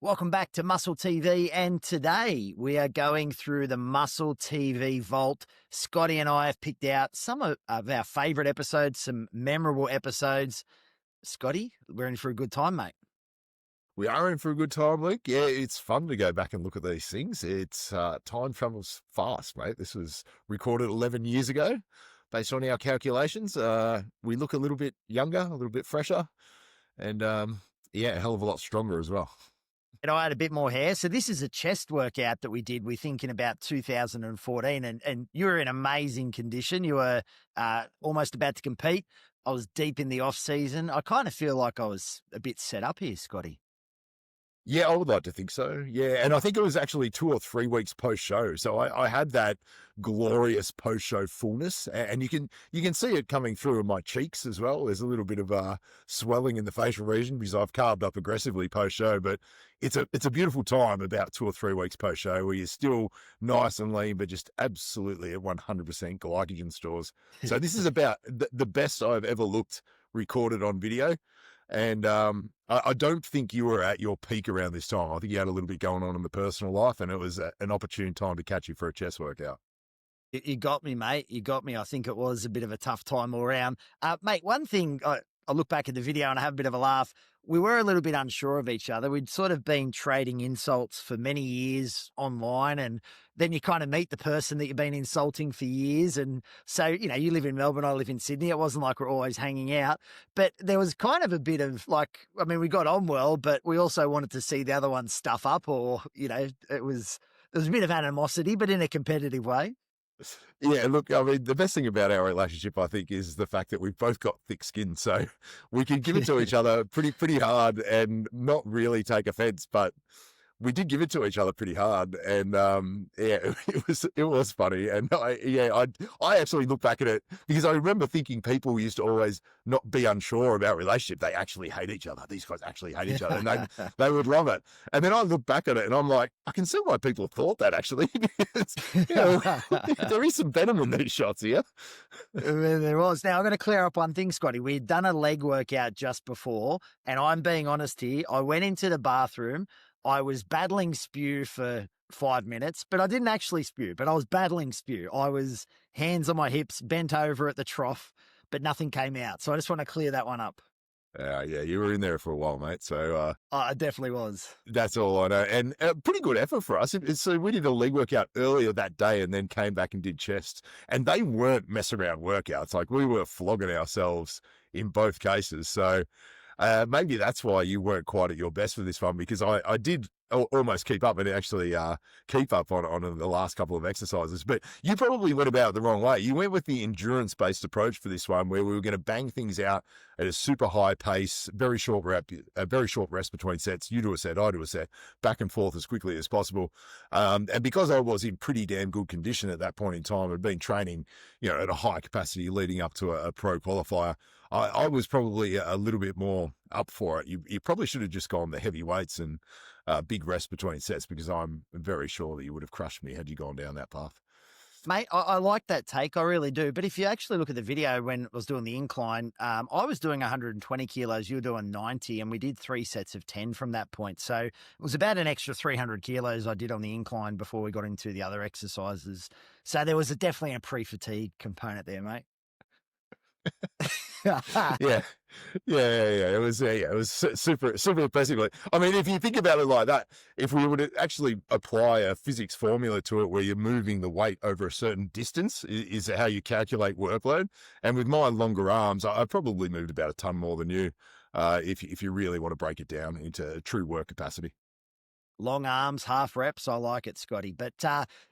Welcome back to Muscle TV, and today we are going through the Muscle TV vault. Scotty and I have picked out some of our favourite episodes, some memorable episodes. Scotty, we're in for a good time, mate. We are in for a good time, Luke. Yeah, it's fun to go back and look at these things. It's time travels fast, mate. This was recorded 11 years ago. Based on our calculations, we look a little bit younger, a little bit fresher, and yeah, a hell of a lot stronger as well. And I had a bit more hair. So this is a chest workout that we did, we think, in about 2014. And you were in amazing condition. You were almost about to compete. I was deep in the off season. I kind of feel like I was a bit set up here, Scotty. Yeah, I would like to think so. Yeah, and I think it was actually 2 or 3 weeks post-show. So I had that glorious post-show fullness, and you can see it coming through in my cheeks as well. There's a little bit of swelling in the facial region because I've carved up aggressively post-show, but it's a beautiful time about 2 or 3 weeks post-show where you're still nice and lean, but just absolutely at 100% glycogen stores. So this is about the best I've ever looked recorded on video. And I don't think you were at your peak around this time. I think you had a little bit going on in the personal life, and it was an opportune time to catch you for a chest workout. You got me, mate. You got me. I think it was a bit of a tough time all around. Mate, one thing, I look back at the video and I have a bit of a laugh. We were a little bit unsure of each other. We'd sort of been trading insults for many years online, and then you kind of meet the person that you've been insulting for years. And so, you know, you live in Melbourne, I live in Sydney. It wasn't like we're always hanging out, but there was kind of a bit of like, I mean, we got on well, but we also wanted to see the other one stuff up, or, you know, there was a bit of animosity, but in a competitive way. Yeah, look, I mean, the best thing about our relationship, I think, is the fact that we've both got thick skin, so we can give it to each other pretty hard and not really take offense, but we did give it to each other pretty hard, and yeah, it was funny. And I actually look back at it because I remember thinking people used to always not be unsure about relationship. They actually hate each other. These guys actually hate each other, and they would love it. And then I look back at it and I'm like, I can see why people thought that actually. Because, you know, there is some venom in these shots here. There was. Now I'm going to clear up one thing, Scotty. We had done a leg workout just before, and I'm being honest here. I went into the bathroom. I was battling spew for 5 minutes, but I didn't actually spew, but I was battling spew. I was hands on my hips, bent over at the trough, but nothing came out. So I just want to clear that one up. Yeah, you were in there for a while, mate. So I definitely was. That's all I know. And pretty good effort for us. So we did a leg workout earlier that day and then came back and did chest. And they weren't mess around workouts. Like, we were flogging ourselves in both cases. So maybe that's why you weren't quite at your best for this one, because I did almost keep up and actually keep up on the last couple of exercises. But you probably went about it the wrong way. You went with the endurance-based approach for this one, where we were going to bang things out at a super high pace, very short rest between sets. You do a set, I do a set, back and forth as quickly as possible. And because I was in pretty damn good condition at that point in time, I'd been training, you know, at a high capacity leading up to a pro qualifier, I was probably a little bit more up for it. You probably should have just gone the heavy weights and big rest between sets, because I'm very sure that you would have crushed me had you gone down that path. Mate, I like that take. I really do. But if you actually look at the video when I was doing the incline, I was doing 120 kilos, you were doing 90, and we did 3 sets of 10 from that point. So it was about an extra 300 kilos I did on the incline before we got into the other exercises. So there was definitely a pre-fatigue component there, mate. Yeah. It was super impressive. I mean, if you think about it like that, if we would actually apply a physics formula to it where you're moving the weight over a certain distance is how you calculate workload. And with my longer arms, I probably moved about a ton more than you, if you really want to break it down into true work capacity. Long arms, half reps. I like it, Scotty. But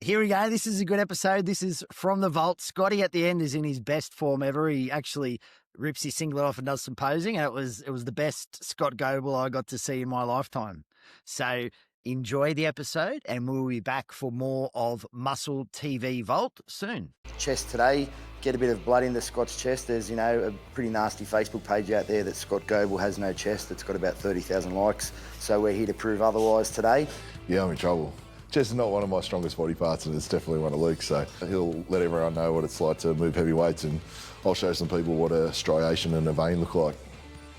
here we go. This is a good episode. This is from the vault. Scotty at the end is in his best form ever. He actually rips his singlet off and does some posing, and it was the best Scott Goble I got to see in my lifetime. So enjoy the episode, and we'll be back for more of Muscle TV Vault soon. Chest today. Get a bit of blood into Scott's chest. There's, you know, a pretty nasty Facebook page out there that Scott Goble has no chest. It's got about 30,000 likes. So we're here to prove otherwise today. Yeah, I'm in trouble. Chest is not one of my strongest body parts, and it's definitely one of Luke's. So he'll let everyone know what it's like to move heavy weights, and I'll show some people what a striation and a vein look like.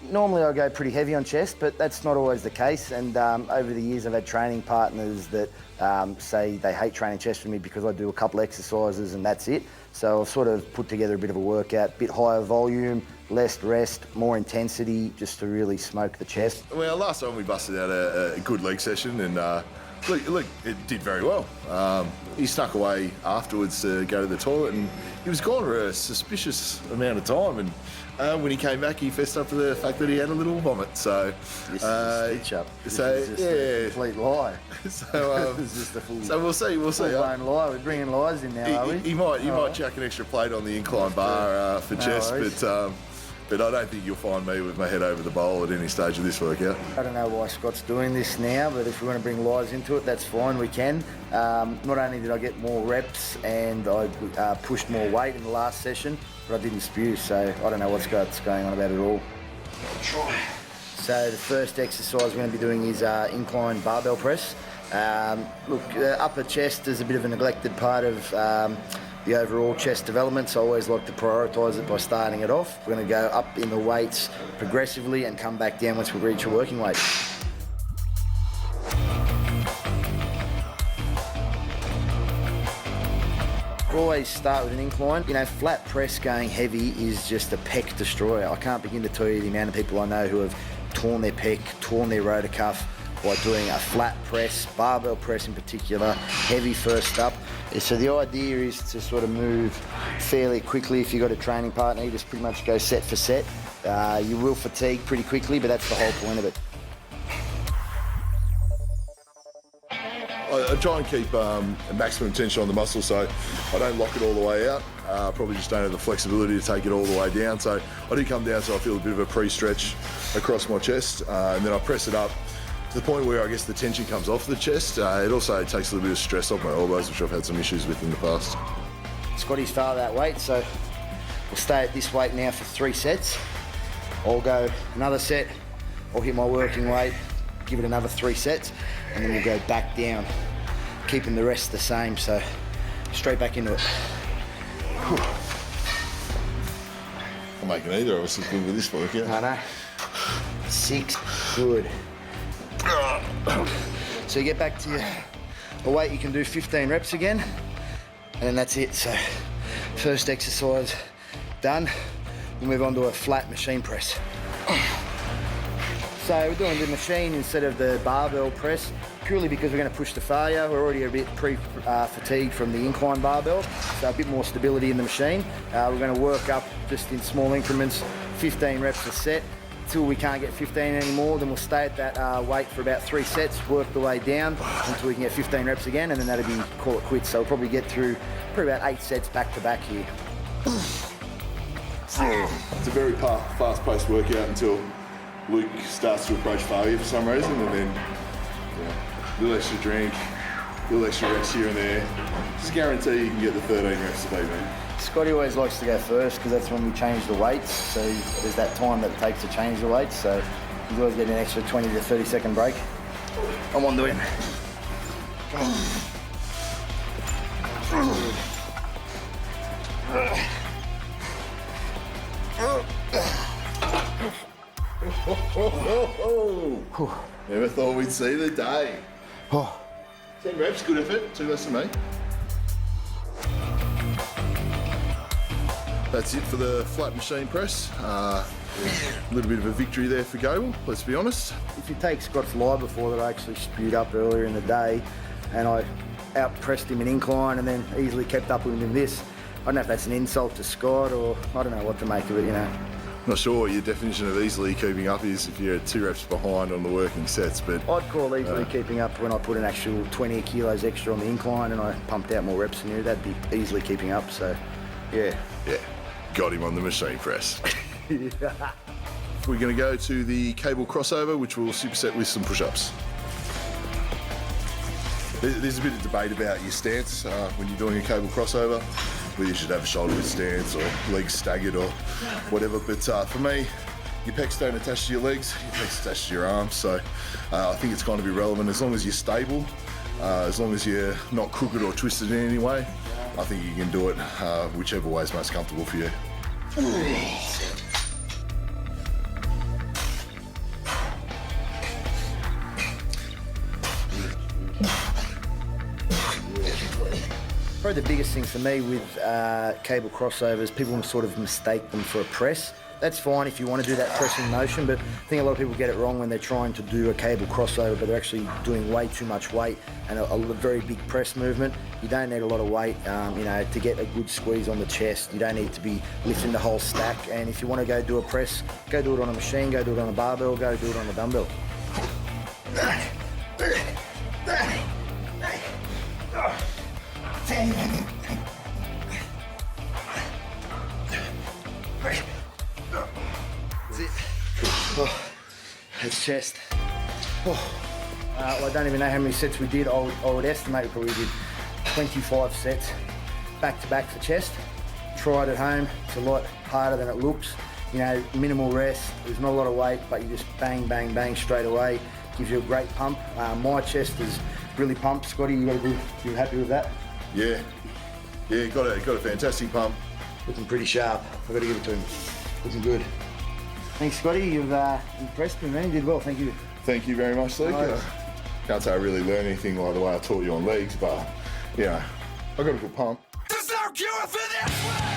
Normally I go pretty heavy on chest, but that's not always the case. And over the years I've had training partners that say they hate training chest with me because I do a couple exercises and that's it. So I've sort of put together a bit of a workout, bit higher volume, less rest, more intensity, just to really smoke the chest. Well, last time we busted out a good leg session and look, it did very well. He snuck away afterwards to go to the toilet and he was gone for a suspicious amount of time. And when he came back, he fessed up to the fact that he had a little vomit. So, This is a stitch up. This is just a complete lie. So, This is just a full, so we'll see. full-blown lie. We're bringing lies in now, are we? He might chuck an extra plate on the incline bar for chest, worries. but I don't think you'll find me with my head over the bowl at any stage of this workout. I don't know why Scott's doing this now, but if we want to bring lies into it, that's fine, we can. Not only did I get more reps and I pushed more weight in the last session, but I didn't spew, so I don't know what's going on about it all. So the first exercise we're going to be doing is incline barbell press. Look, upper chest is a bit of a neglected part of the overall chest development, so I always like to prioritise it by starting it off. We're going to go up in the weights progressively and come back down once we reach a working weight. Always start with an incline. You know, flat press going heavy is just a pec destroyer. I can't begin to tell you the amount of people I know who have torn their pec, torn their rotor cuff by doing a flat press, barbell press in particular, heavy first up. So the idea is to sort of move fairly quickly. If you've got a training partner, you just pretty much go set for set. You will fatigue pretty quickly, but that's the whole point of it. I try and keep maximum tension on the muscle, so I don't lock it all the way out. Probably just don't have the flexibility to take it all the way down. So I do come down so I feel a bit of a pre-stretch across my chest, and then I press it up to the point where I guess the tension comes off the chest. It also takes a little bit of stress off my elbows, which I've had some issues with in the past. Scotty's far that weight, so we'll stay at this weight now for 3 sets. I'll go another set, I'll hit my working weight, give it another 3 sets, and then we'll go back down, keeping the rest the same, so straight back into it. I'm making either of us look good with this workout. I know. 6, good. So you get back to your weight, you can do 15 reps again, and then that's it. So first exercise done, we'll move on to a flat machine press. So we're doing the machine instead of the barbell press, purely because we're going to push to failure. We're already a bit fatigued from the incline barbell, so a bit more stability in the machine. We're going to work up just in small increments, 15 reps a set. Until we can't get 15 anymore, then we'll stay at that weight for about 3 sets, work the way down until we can get 15 reps again, and then that'll be call it quits. So we'll probably get through probably about 8 sets back to back here. It's a very fast-paced workout until Luke starts to approach failure for some reason, and then a little extra drink, a little extra rest here and there. Just guarantee you can get the 13 reps to beat me. Scotty always likes to go first because that's when we change the weights. So there's that time that it takes to change the weights. So he's always getting an extra 20 to 30 second break. I'm on to him. Never thought we'd see the day. 10 reps, good effort, 2 less than me. That's it for the flat machine press. A little bit of a victory there for Goble, let's be honest. If you take Scott's lie before that I actually spewed up earlier in the day and I out-pressed him in incline and then easily kept up with him in this, I don't know if that's an insult to Scott or I don't know what to make of it, you know. Not sure what your definition of easily keeping up is if you're 2 reps behind on the working sets, but I'd call easily keeping up when I put an actual 20 kilos extra on the incline and I pumped out more reps than you. That'd be easily keeping up, so yeah. yeah, got him on the machine press. We're going to go to the cable crossover, which we'll superset with some push-ups. There's a bit of debate about your stance when you're doing a cable crossover, whether you should have a shoulder width stance or legs staggered or whatever. But for me, your pecs don't attach to your legs, your pecs attach to your arms. So I think it's going to be relevant as long as you're stable, as long as you're not crooked or twisted in any way. I think you can do it whichever way is most comfortable for you. Probably the biggest thing for me with cable crossovers, people sort of mistake them for a press. That's fine if you want to do that pressing motion, but I think a lot of people get it wrong when they're trying to do a cable crossover, but they're actually doing way too much weight and a very big press movement. You don't need a lot of weight, you know, to get a good squeeze on the chest. You don't need to be lifting the whole stack. And if you want to go do a press, go do it on a machine, go do it on a barbell, go do it on a dumbbell. That's it. Oh, that's chest. Oh. Well, I don't even know how many sets we did. I would estimate we probably did 25 sets back to back for chest. Try it at home. It's a lot harder than it looks. You know, minimal rest. There's not a lot of weight, but you just bang, bang, bang straight away. Gives you a great pump. My chest is really pumped. Scotty, you happy with that? Yeah, got a fantastic pump. Looking pretty sharp. I've got to give it to him. Looking good. Thanks, Scotty. You've impressed me, man. You did well. Thank you. Thank you very much, Luke. Nice. Can't say I really learned anything like the way I taught you on legs, but, you know, I got a good pump. There's no cure for this one!